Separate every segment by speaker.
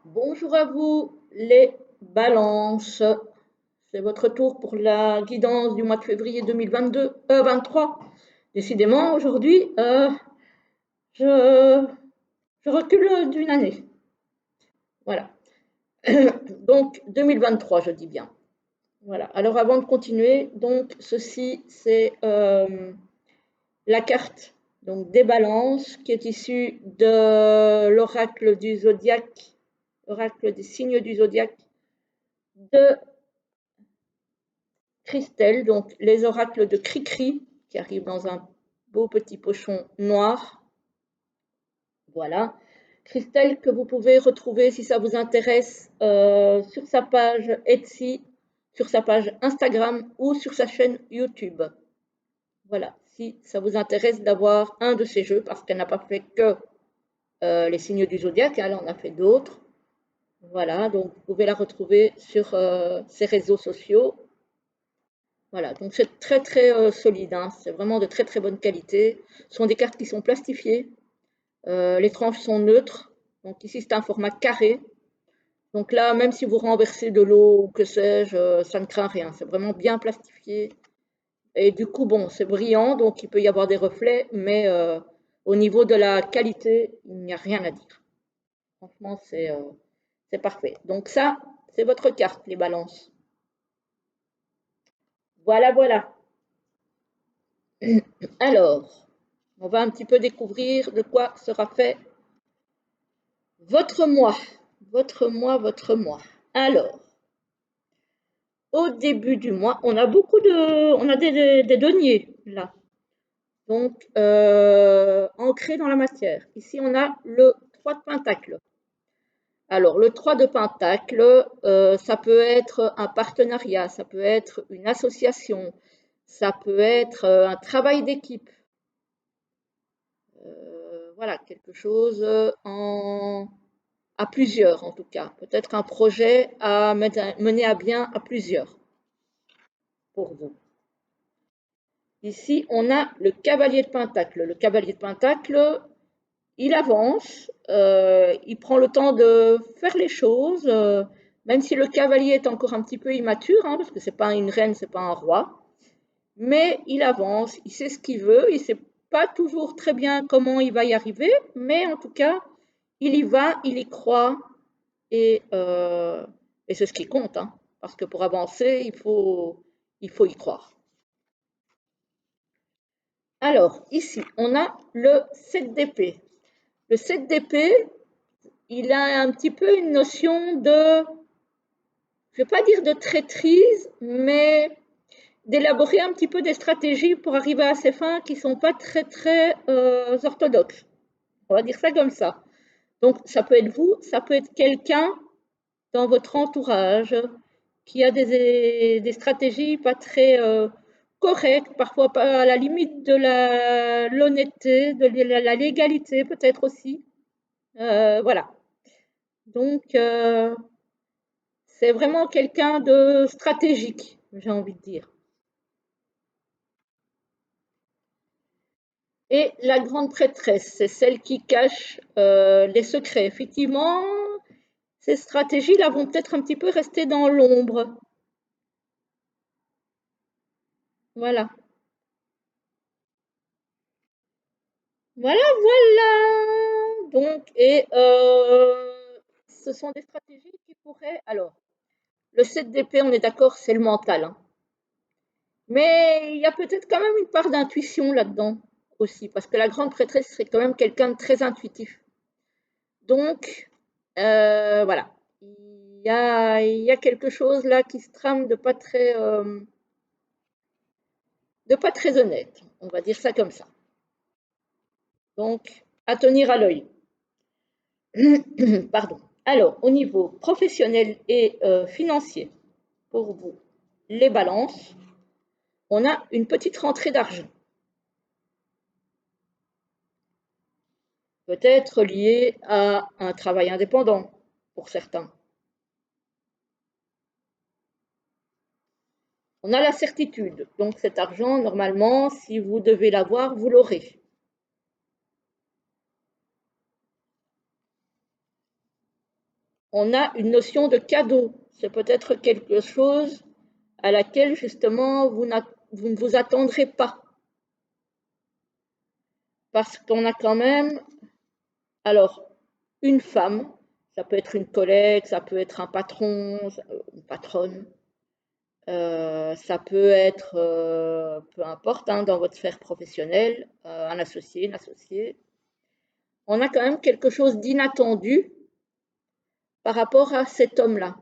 Speaker 1: Bonjour à vous les balances. C'est votre tour pour la guidance du mois de février 2022, 23. Décidément, aujourd'hui, je, je recule d'une année. Voilà. Donc, 2023, je dis bien. Voilà. Alors, avant de continuer, donc, ceci, c'est la carte donc, des balances qui est issue de l'oracle du zodiaque, oracle des signes du zodiaque de Christelle, donc les oracles de Cricri, qui arrivent dans un beau petit pochon noir. Voilà. Christelle que vous pouvez retrouver si ça vous intéresse sur sa page Etsy, sur sa page Instagram ou sur sa chaîne YouTube. Voilà, si ça vous intéresse d'avoir un de ces jeux, parce qu'elle n'a pas fait que les signes du zodiaque, elle en a fait d'autres. Voilà, donc vous pouvez la retrouver sur ses réseaux sociaux. Voilà, donc c'est très très solide, hein. C'est vraiment de très très bonne qualité. Ce sont des cartes qui sont plastifiées. Les tranches sont neutres. Donc ici c'est un format carré. Donc là, même si vous renversez de l'eau ou que sais-je, ça ne craint rien. C'est vraiment bien plastifié. Et du coup, bon, c'est brillant, donc il peut y avoir des reflets, mais au niveau de la qualité, il n'y a rien à dire. Franchement, c'est parfait. Donc ça, c'est votre carte, les balances. Voilà, voilà. Alors, on va un petit peu découvrir de quoi sera fait votre mois. Votre mois, votre mois. Alors, au début du mois, on a on a des deniers là. Donc, ancrés dans la matière. Ici, on a le 3 de Pentacle. Alors, le 3 de Pentacle, ça peut être un partenariat, ça peut être une association, ça peut être un travail d'équipe. Voilà, quelque chose à plusieurs en tout cas. Peut-être un projet à mener à bien à plusieurs pour vous. Ici, on a le cavalier de Pentacle. Le cavalier de Pentacle, il avance, il prend le temps de faire les choses, même si le cavalier est encore un petit peu immature, hein, parce que c'est pas une reine, c'est pas un roi, mais il avance, il sait ce qu'il veut, il sait pas toujours très bien comment il va y arriver, mais en tout cas, il y va, il y croit, et c'est ce qui compte, hein, parce que pour avancer, il faut y croire. Alors, ici, on a le 7 d'épée. Le 7 d'épée, il a un petit peu une notion de, je ne vais pas dire de traîtrise, mais d'élaborer un petit peu des stratégies pour arriver à ses fins qui ne sont pas très, très orthodoxes. On va dire ça comme ça. Donc, ça peut être vous, ça peut être quelqu'un dans votre entourage qui a des stratégies pas très correctes, parfois pas à la limite de l'honnêteté, de la légalité peut-être aussi. Voilà. Donc, c'est vraiment quelqu'un de stratégique, j'ai envie de dire. Et la grande prêtresse, c'est celle qui cache les secrets. Effectivement, ces stratégies-là vont peut-être un petit peu rester dans l'ombre. Voilà. Voilà, voilà. Donc, et ce sont des stratégies qui pourraient. Alors, le 7 d'épée, on est d'accord, c'est le mental, hein. Mais il y a peut-être quand même une part d'intuition là-dedans aussi, parce que la grande prêtresse serait quand même quelqu'un de très intuitif. Donc, voilà. Il y a quelque chose là qui se trame de pas très honnête. On va dire ça comme ça. Donc, à tenir à l'œil. Pardon. Alors, au niveau professionnel et financier, pour vous, les balances, on a une petite rentrée d'argent. Peut-être liée à un travail indépendant pour certains. On a la certitude. Donc cet argent, normalement, si vous devez l'avoir, vous l'aurez. on a une notion de cadeau. C'est peut-être quelque chose à laquelle justement vous ne vous attendrez pas. Parce qu'on a quand même, alors, une femme, ça peut être une collègue, ça peut être un patron, une patronne, ça peut être, peu importe, hein, dans votre sphère professionnelle, un associé, une associée. On a quand même quelque chose d'inattendu par rapport à cet homme-là.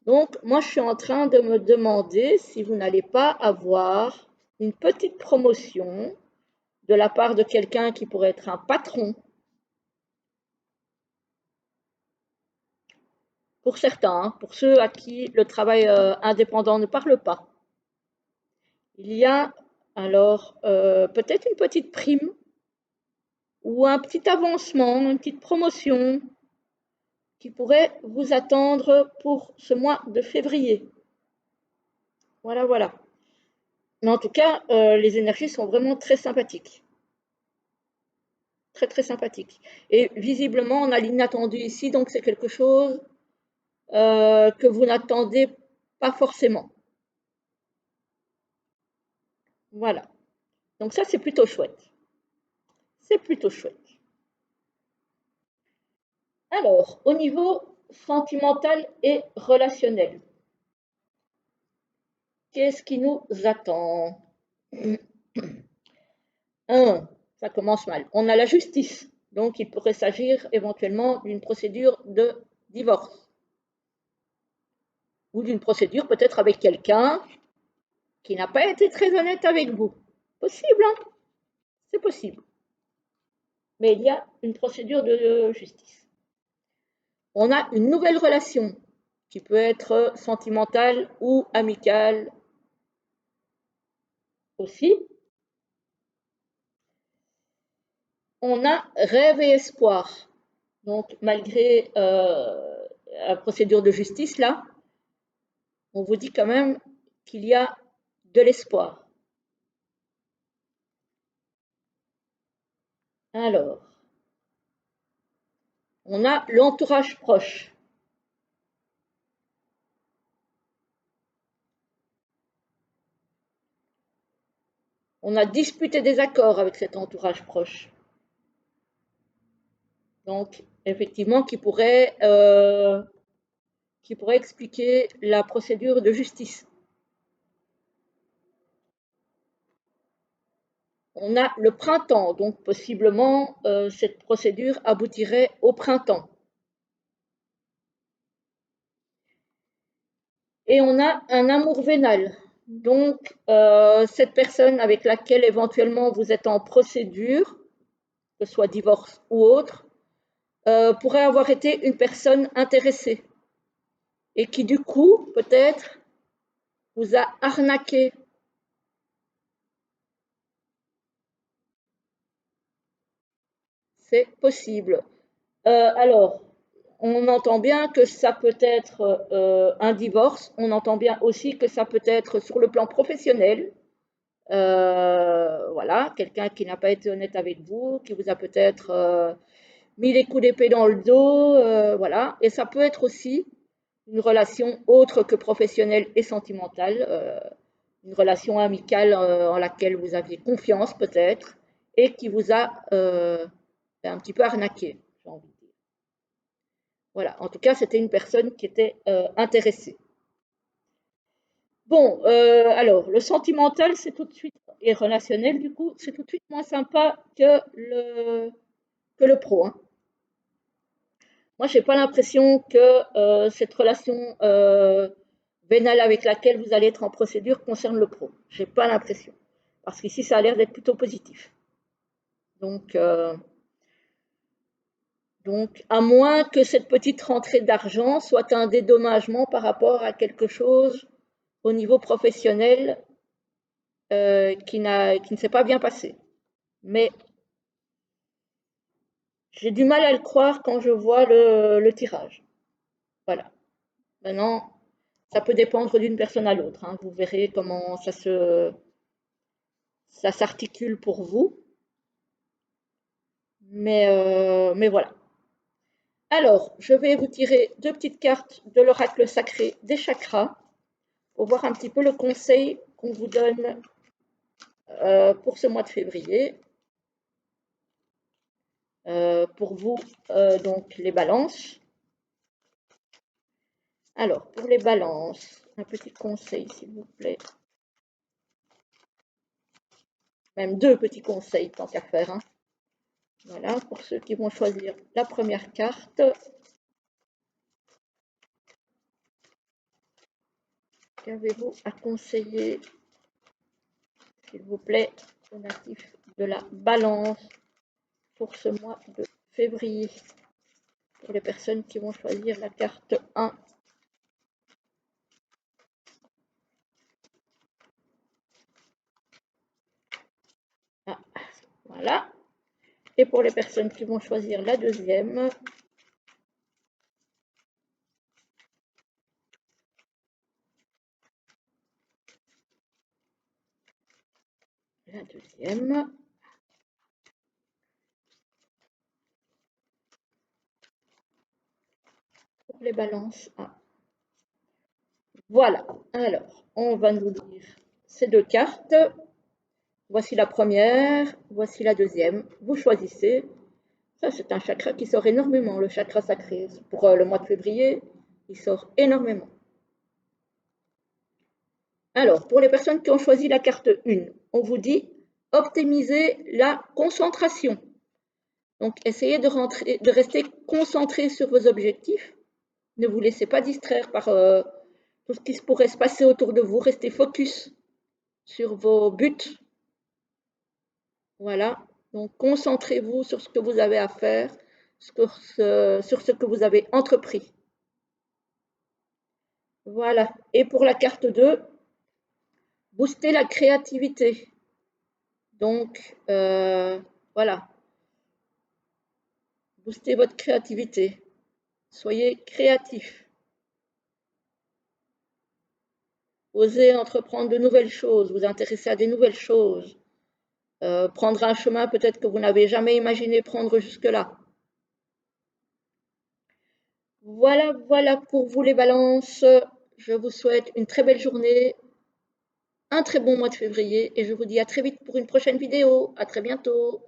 Speaker 1: Donc, moi, je suis en train de me demander si vous n'allez pas avoir une petite promotion de la part de quelqu'un qui pourrait être un patron. Pour certains, hein, pour ceux à qui le travail indépendant ne parle pas. Il y a alors peut-être une petite prime ou un petit avancement, une petite promotion qui pourrait vous attendre pour ce mois de février. Voilà, voilà. Mais en tout cas, les énergies sont vraiment très sympathiques. Très, très sympathiques. Et visiblement, on a l'inattendu ici, donc c'est quelque chose que vous n'attendez pas forcément. Voilà. Donc ça, c'est plutôt chouette. C'est plutôt chouette. Alors, au niveau sentimental et relationnel, qu'est-ce qui nous attend? Ça commence mal. On a la justice, donc il pourrait s'agir éventuellement d'une procédure de divorce ou d'une procédure peut-être avec quelqu'un qui n'a pas été très honnête avec vous. Possible, hein? C'est possible. Mais il y a une procédure de justice. On a une nouvelle relation qui peut être sentimentale ou amicale aussi. On a rêve et espoir. Donc, malgré la procédure de justice, là, on vous dit quand même qu'il y a de l'espoir. Alors, on a l'entourage proche. On a disputé des accords avec cet entourage proche. Donc, effectivement, qui pourrait expliquer la procédure de justice. On a le printemps, donc possiblement cette procédure aboutirait au printemps. Et on a un amour vénal. Donc, cette personne avec laquelle éventuellement vous êtes en procédure, que ce soit divorce ou autre, pourrait avoir été une personne intéressée et qui du coup, peut-être, vous a arnaqué. C'est possible. Alors, on entend bien que ça peut être un divorce, on entend bien aussi que ça peut être sur le plan professionnel. Voilà, quelqu'un qui n'a pas été honnête avec vous, qui vous a peut-être mis les coups d'épée dans le dos, voilà. Et ça peut être aussi une relation autre que professionnelle et sentimentale, une relation amicale en laquelle vous aviez confiance peut-être et qui vous a un petit peu arnaqué, j'ai envie de dire. Voilà, en tout cas, c'était une personne qui était intéressée. Bon, alors, le sentimental, c'est tout de suite, et relationnel, du coup, c'est tout de suite moins sympa que le pro. Hein. Moi, je n'ai pas l'impression que cette relation vénale avec laquelle vous allez être en procédure concerne le pro. Je n'ai pas l'impression. Parce qu'ici, ça a l'air d'être plutôt positif. Donc, à moins que cette petite rentrée d'argent soit un dédommagement par rapport à quelque chose au niveau professionnel qui ne s'est pas bien passé. Mais j'ai du mal à le croire quand je vois le tirage. Voilà. Maintenant, ça peut dépendre d'une personne à l'autre. Hein. Vous verrez comment ça s'articule pour vous. Mais voilà. Alors, je vais vous tirer 2 petites cartes de l'oracle sacré des chakras pour voir un petit peu le conseil qu'on vous donne pour ce mois de février. Pour vous, donc les balances. Alors, pour les balances, un petit conseil s'il vous plaît. Même 2 petits conseils tant qu'à faire. Hein. Voilà, pour ceux qui vont choisir la première carte. Qu'avez-vous à conseiller, s'il vous plaît, aux natifs de la balance pour ce mois de février? Pour les personnes qui vont choisir la carte 1. Ah, voilà. Et pour les personnes qui vont choisir la deuxième, pour les balances. Ah. Voilà. Alors, on va nous lire ces 2 cartes. Voici la première, voici la deuxième. Vous choisissez. Ça, c'est un chakra qui sort énormément, le chakra sacré. Pour le mois de février, il sort énormément. Alors, pour les personnes qui ont choisi la carte 1, on vous dit optimiser la concentration. Donc, essayez de rester concentré sur vos objectifs. Ne vous laissez pas distraire par tout ce qui pourrait se passer autour de vous. Restez focus sur vos buts. Voilà. Donc, concentrez-vous sur ce que vous avez à faire, sur ce que vous avez entrepris. Voilà. Et pour la carte 2, booster la créativité. Donc, voilà. Boostez votre créativité. Soyez créatif. Osez entreprendre de nouvelles choses, vous intéresser à des nouvelles choses. Prendre un chemin peut-être que vous n'avez jamais imaginé prendre jusque-là. Voilà, voilà pour vous les balances. Je vous souhaite une très belle journée, un très bon mois de février et je vous dis à très vite pour une prochaine vidéo. À très bientôt.